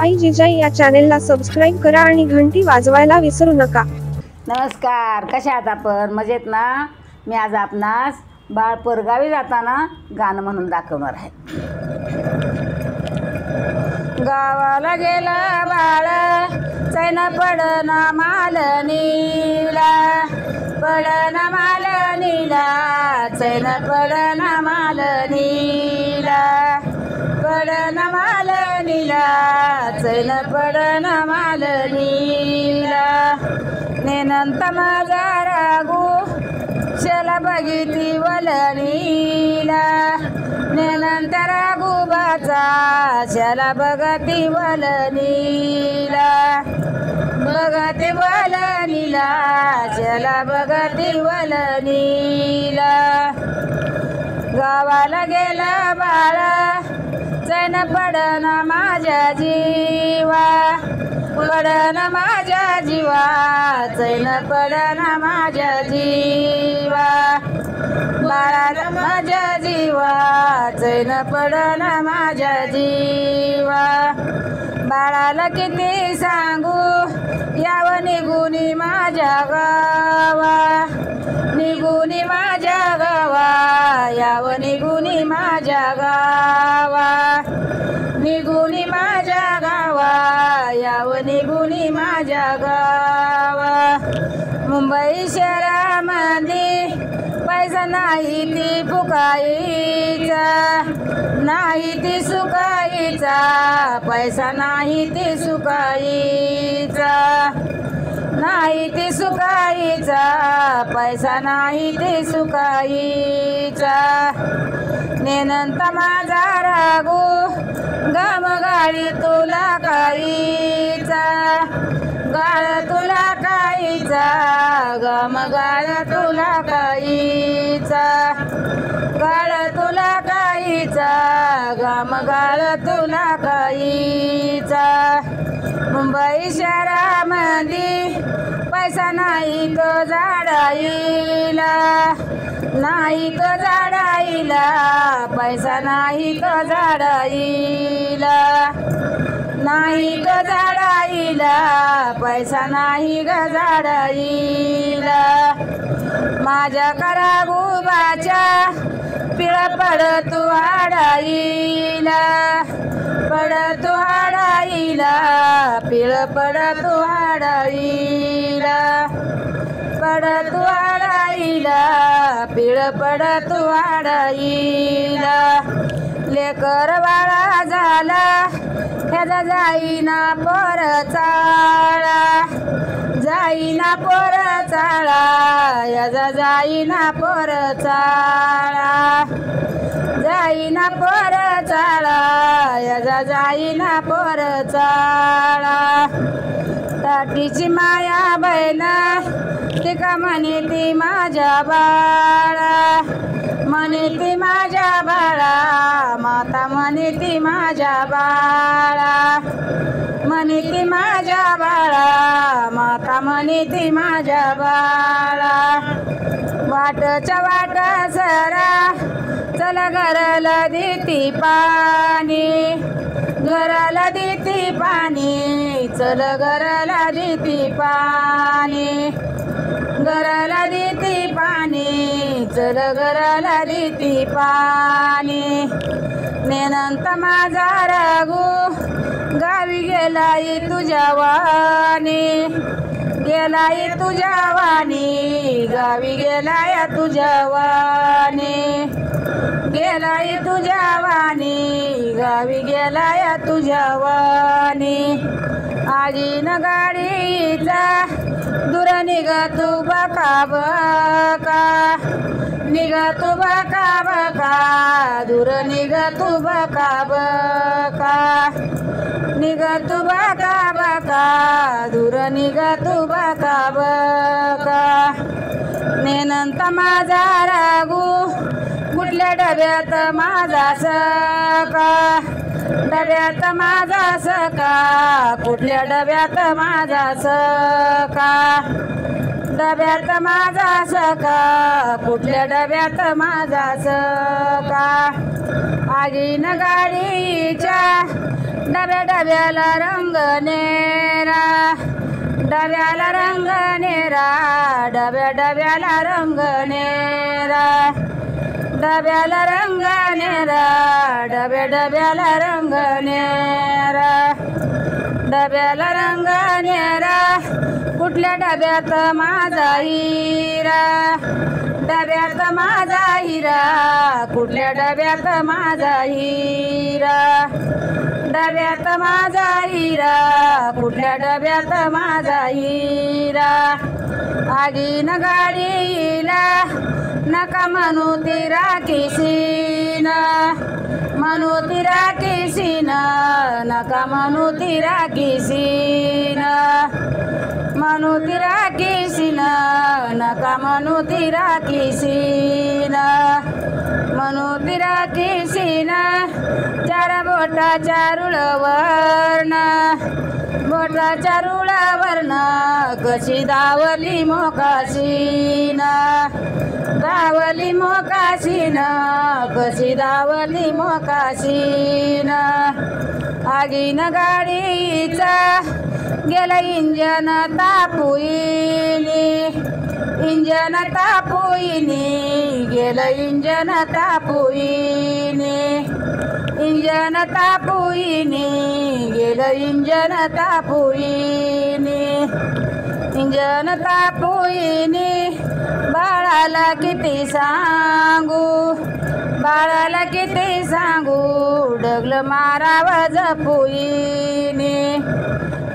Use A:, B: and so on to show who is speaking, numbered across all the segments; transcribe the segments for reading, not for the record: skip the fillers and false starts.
A: आई जिजाई या चॅनेलला सबस्क्राईब करा आणि घंटी वाजवायला विसरू नका।
B: नमस्कार, कशा आहात आपण? मजेत ना? मी आज आपणास बाळ परगावी जाताना गाणं म्हणून दाखवणार आहे। गावाला गेला बाळ चैन पडना मालनीला, पडना मालनीला, चैन पडना मालनीला, पडना मालनीला, चैन पडना मालनीला। नेनंत माझा रागू शेला बघिती वलनीला, नेनंत राघुबाचा शेला बघती वलनीला, बघती वलनीला, शेला बघती वलनीला। गावाला गेला बाळा चैन पडना माझ्या जीवा, पडना माझ्या जीवा, चैन पडना माझ्या जीवा, बाळाला माझ्या जीवा, चैन पडना माझ्या जीवा। बाळाला किती सांगू याव निघुनी माझ्या गावा, निघुनी माझ्या गावा, याव निघुनी माझ्या गावा, निघुनी माझ्या गावा, याव निघुनी माझ्या गावा। मुंबई शहरामध्ये पैसा नाही ती फुकाईचा, नाही ती सुकाईचा, पैसा नाही ती सुकाईचा, नाही ती सुकाईचा, पैसा नाही ती सुकाईचा। नेनंत माझा रागू गम गाडी तुला काईचा, गाळ तुला काईचा, गम गाळ तुला काईचा, गाळ तुला काईचा, गम गाळ तुला काईचा। मुंबई शहरामध्ये पैसा नाही तो झाडाईला, नाही तो झाडाईला, पैसा नाही तो झाडाईला, नाही ग झाडाईला, पैसा नाही ग झाडाईला। माझ्या करागुबाच्या पिळ पड तू आडाईला, पड तू आडाईला, पिळ पड तू आडाईला, पड तू आडाईला, पिळ पड तू आडाईला। लेकर बाळा झाला ह्याचा जाईना पोर चाळा, जाईना पोर चाळा, ह्याचा जाईना पोर चाळा, जाईना पोर चाळा, ह्याचा जाईना पोर चाळा। ताटीची माया बहीण तिका म्हणे ती माझ्या बाळा, म्हणे ती माझ्या बाळा, माता म्हणे ती माझ्या बाळा, म्हणे ती माझ्या बाळा, माता म्हणे ती माझ्या बाळा। वाटच्या वाट सरा चल घराला देती पाणी, घराला देती पाणी, चल घराला देती पाणी, घराला देती पाणी, चल घराला देती पाणी। नेनंत माझा रागू गावी गेलाई तुझ्या वाणी, गेलाई तुझ्या वाणी, गावी गेलाय तुझ्या वाणी, गेलाई तुझ्या वाणी, गावी गेलाय तुझ्या वाणी। आजीन गाडीचा दूर निघ तू बका बका, निघ तू बका बका, दूर निघ तू बका बका, निघ तू बका बका, दूर निघ तू बका बका। नेनंत माझा रागू कुठल्या डब्यात माझा सका, डब्यात माझा सका, कुठल्या डब्यात माझा सका, डब्यात माझा सका, कुठल्या डब्यात माझा सका। आगीन गाडीच्या डब्या डब्याला रंग नेरा, डब्याला रंग नेरा, डब्या डब्याला रंग नेरा, डब्याला रंग नेरा, डब्या डब्याला रंग नेरा, डब्याला रंग नेरा, कुठल्या डब्यात माझा हिरा, डब्यात माझा हिरा, कुठल्या डब्यात माझा हिरा, डब्यात माझा हिरा, कुठल्या डब्यात माझा हिरा, आगीन गाडीला नका म्हणू तिरा किसीन, म्हणू तिरा किसीन, नका म्हणू तिरा किसीन, म्हणू तिरा किसीन, नका म्हणू तिरा किसीन, म्हणू तिरा किसीन, चार बोटाच्या रुळवर्ण, बोटाच्या रुळावर्ण कशी दावली मोकाशीन, दावली मोकाशीन, कशी दावली मोकाशीन, आगीन गाडीचा गेलं इंजन तापुईनी, इंजन तापुईनी, गेलं इंजन तापुईनी, इंजन तापुईनी, गेलं इंजन तापुईनी, इंजन तापुईनी, बाळाला किती सांगू, बाळाला किती सांगू, डगलं मारावं जपुईनी,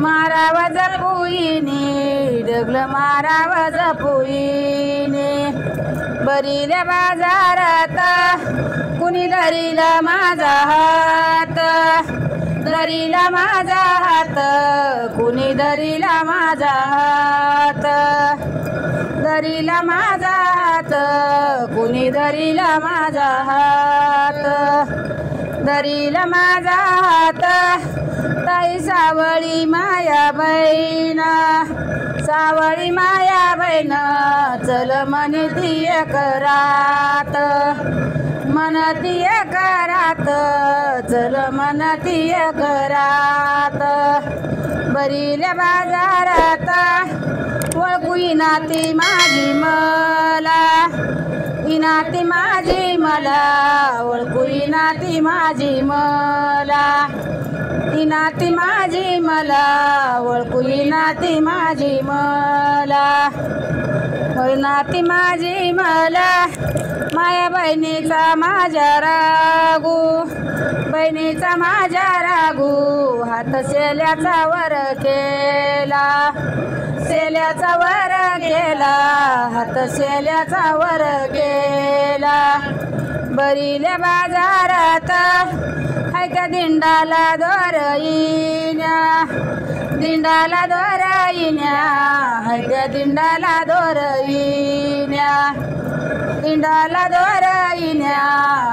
B: मारावं जपुईनी, डगलं मारावं जपुईनी, बरील्या बाजारात कुणी धरीला माझा हात, धरीला माझा हात, कुणी धरीला माझा हात, धरीला माझा हात, कुणी धरीला माझा हात, धरीला माझा हात, ताई सावळी माया बहीण, सावळी माया बहीण, चल म्हणती एक रात, म्हणती एक रात, चल म्हणती एक रात, बरील्या बाजारात ओळखू नाती माझी मला, इनाती माझी मला, ओळखू नाती माझी मला, इनाती माझी मला, ओळखू नाती माझी मला, नाती माझी मला, माया बहिणीचा माझ्या रागू, बहिणीचा माझ्या रागू, हात शेल्याचा वर केला, शेल्याचा वर केला, हात शेल्याचा वर केला, बरील्या बाजारात हाय त्या दिंडाला दोरईन्या, दिंडाला दोरईन्या, हाय त्या दिंडाला दोरईन्या, दिंडाला दोरईन्या,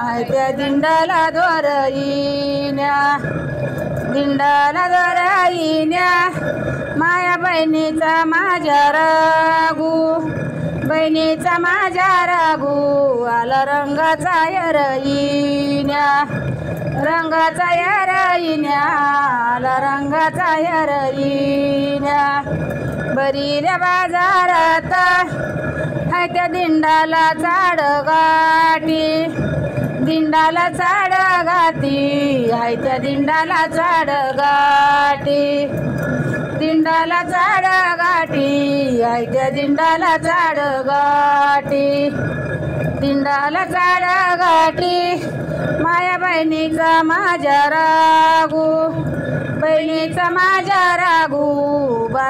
B: हाय त्या दिंडाला दोरईन्या, दिंडाला दोरईन्या, माया बहिणीचा माझ्या रागू, बहिणीचा माझ्या रागू, आला रंगाचा यरईन्या, रंगाचा यरईन्या, आला रंगाचा यरईन्या, बरील्या बाजारात हाय त्या दिंडाला चाड गाठी, दिंडाला चाड गाठी, हाय त्या दिंडाला चाड गाठी, दिंडाला चाड गाठी, हाय त्या दिंडाला चाड गाठी, दिंडाला चाड गाठी, माया बहिणीचा माझ्या रागू, बहिणीचा माझ्या रागू,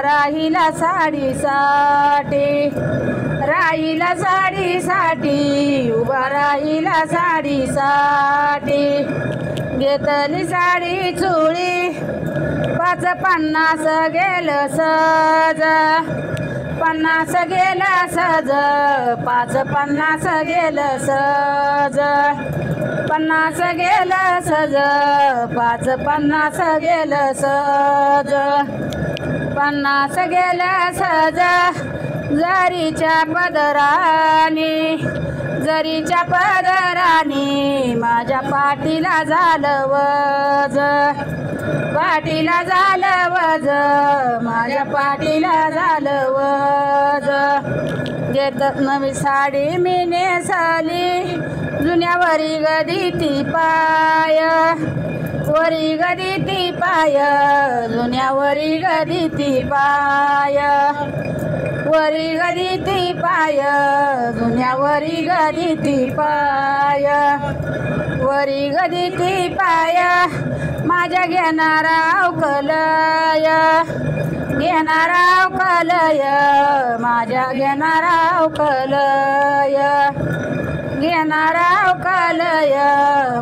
B: राहिला साडीसाठी, राहिला साडीसाठी, उभा राहिला साडीसाठी, घेतली साडी चुळी 550 गेलं सज, 50 गेलं सज, 550 गेलं सज, 50 गेलं सज, 550 गेलं सज, 50 गेलं सज, जरीच्या पदराने, जरीच्या पदराने माझ्या पाठीला झालं वज, पाठीला झालं वज, माझ्या पाठीला झालं वज. घेत नवी साडी मी नेसली, जुन्यावरी गदी ती पाय, वरी गदी ती पाय, जुन्यावरी गदी ती पाय, वरी गदी ती पाय, जुन्यावरी गदी ती पाय, वरी गदी ती पाय. माझ्या घेणारा अवकलय, घेणारा अवकलय, माझ्या घेणारा अवकलय, घेणारा अवकलय,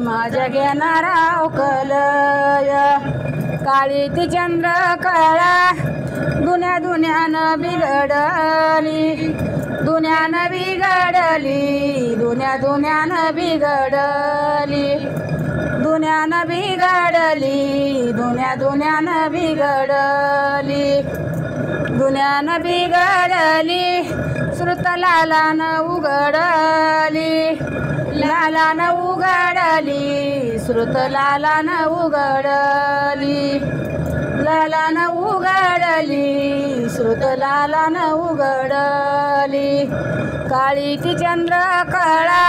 B: माझ्या घेणारा अवकलय. काळी ती चंद्रकळा दुन्या दुन्यानं बिघडली, दुन्यानं बिघडली, दुन्या दुन्यानं बिघडली, दुन्यानं बिघडली, दुन्या दुन्यानं बिघडली, दुन्यानं बिघडली. श्रुत लालानं उघडली, लालानं उघडली, श्रुत लालानं उघडली, लालानं उघडली, श्रुत लालानं उघडली. काळी ती चंद्रकळा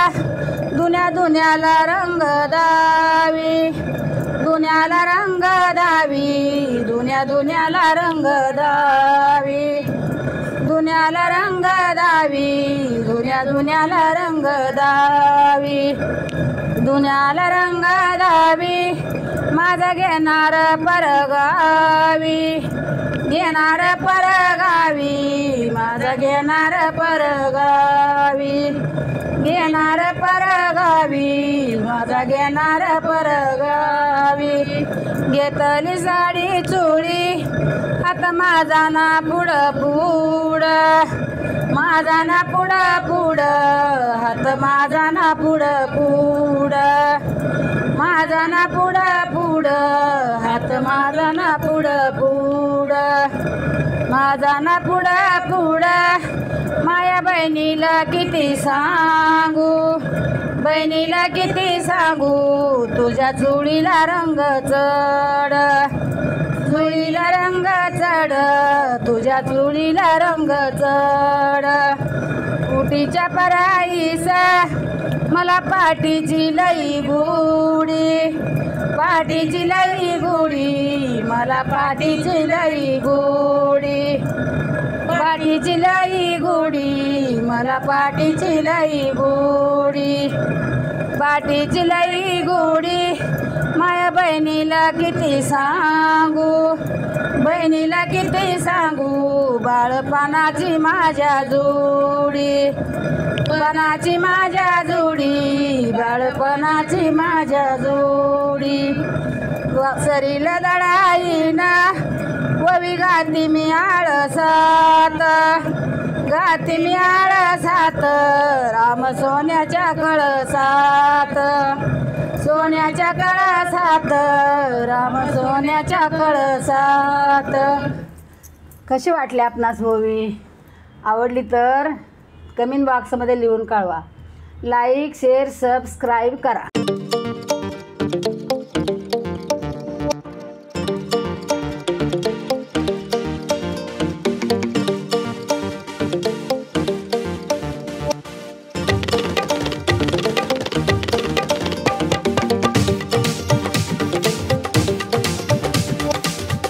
B: दुन्या दुन्याला रंग दावी, दुन्याला रंग दावी, दुन्या दुन्याला रंग दावी, दुन्याला रंग दावी, दुन्या दुन्याला रंग दावी, दुन्याला रंग दावी. माझा घेणार परगावी, घेणार परगावी, माझा घेणार परगावी, घेणार परगावी, माझा घेणार परगावी. घेतली साडी चोळी, हात माझा ना पुढं पुढं, माझा ना पुढं पुढं, हात माझा ना पुढं पुढं, माझा ना पुढं पुढं, हात माझा ना पुढं पुढं, माझा ना पुढं पुढं. माया बहिणीला किती सांगू, बहिणीला किती सांगू, तुझ्या चुळीला रंग चढ, चुळीला रंग चढ, तुझ्या चुळीला रंग चढ. कुटीच्या पराईसा मला पाठीची लई गुडी, पाठीची लई गुडी, मला पाठीची लई गुडी, पाठीची लई गुडी, मला पाठीची लई गुडी, पाठीची लई गुडी. माया बहिणीला किती सांगू, बहिणीला किती सांगू, बाळपणाची माझ्या जोडी, पणाची माझ्या जोडी, बाळपणाची माझ्या जोडी. सरीला दडाईना ववी गाती मी आळसात, गाती मी आळसात, राम सोन्याच्या कळसात, सोन्याच्या कळसात, राम सोन्याच्या कळसात. कशी वाटली आपणास मूवी? आवडली तर कमेंट बॉक्समध्ये लिहून कळवा. लाईक शेअर सबस्क्राईब करा.